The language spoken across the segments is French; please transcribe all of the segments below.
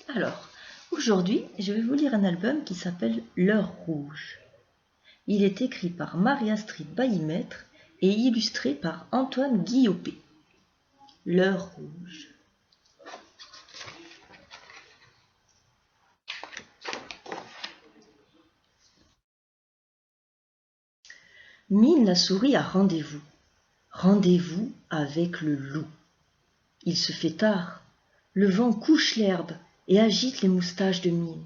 Alors, aujourd'hui, je vais vous lire un album qui s'appelle L'heure rouge. Il est écrit par Marie-Astrid Bailly-Maître et illustré par Antoine Guillopé. L'heure rouge. Mine la souris a rendez-vous. Rendez-vous avec le loup. Il se fait tard. Le vent couche l'herbe et agite les moustaches de Mine.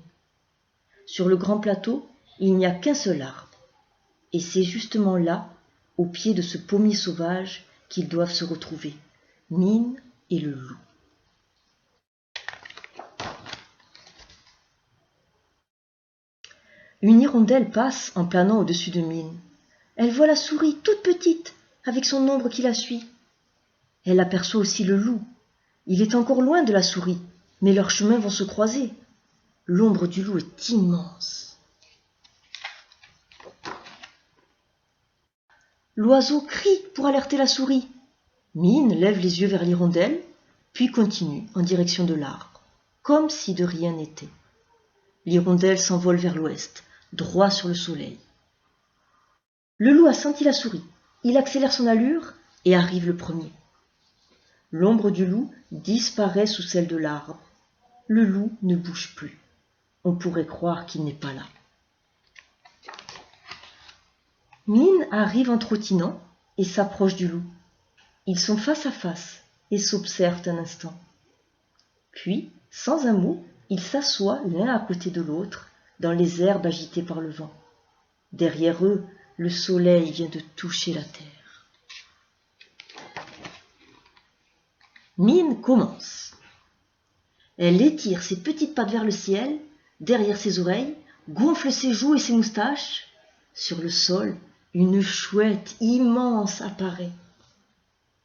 Sur le grand plateau, il n'y a qu'un seul arbre. Et c'est justement là, au pied de ce pommier sauvage, qu'ils doivent se retrouver, Mine et le loup. Une hirondelle passe en planant au-dessus de Mine. Elle voit la souris toute petite, avec son ombre qui la suit. Elle aperçoit aussi le loup. Il est encore loin de la souris, mais leurs chemins vont se croiser. L'ombre du loup est immense. L'oiseau crie pour alerter la souris. Mine lève les yeux vers l'hirondelle, puis continue en direction de l'arbre, comme si de rien n'était. L'hirondelle s'envole vers l'ouest, droit sur le soleil. Le loup a senti la souris. Il accélère son allure et arrive le premier. L'ombre du loup disparaît sous celle de l'arbre. Le loup ne bouge plus. On pourrait croire qu'il n'est pas là. Mine arrive en trottinant et s'approche du loup. Ils sont face à face et s'observent un instant. Puis, sans un mot, ils s'assoient l'un à côté de l'autre dans les herbes agitées par le vent. Derrière eux, le soleil vient de toucher la terre. Mine commence. Elle étire ses petites pattes vers le ciel, derrière ses oreilles, gonfle ses joues et ses moustaches. Sur le sol, une chouette immense apparaît.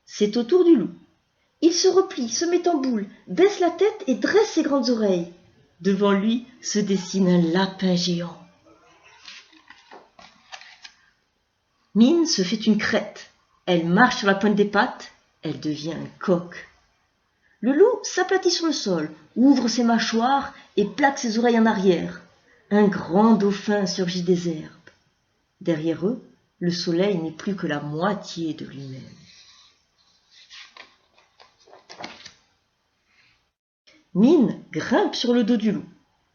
C'est au tour du loup. Il se replie, se met en boule, baisse la tête et dresse ses grandes oreilles. Devant lui se dessine un lapin géant. Mine se fait une crête. Elle marche sur la pointe des pattes. Elle devient un coq. Le loup s'aplatit sur le sol, ouvre ses mâchoires et plaque ses oreilles en arrière. Un grand dauphin surgit des herbes. Derrière eux, le soleil n'est plus que la moitié de lui-même. Mine grimpe sur le dos du loup.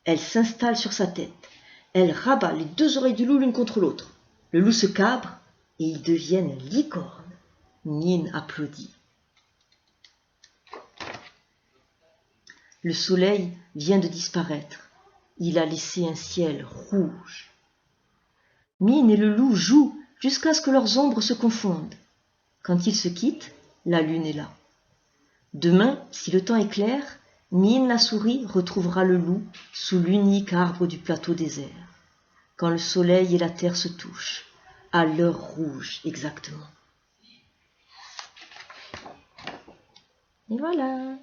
Elle s'installe sur sa tête. Elle rabat les deux oreilles du loup l'une contre l'autre. Le loup se cabre et ils deviennent licornes. Mine applaudit. Le soleil vient de disparaître. Il a laissé un ciel rouge. Mine et le loup jouent jusqu'à ce que leurs ombres se confondent. Quand ils se quittent, la lune est là. Demain, si le temps est clair, Mine la souris retrouvera le loup sous l'unique arbre du plateau désert, quand le soleil et la terre se touchent, à l'heure rouge exactement. Et voilà.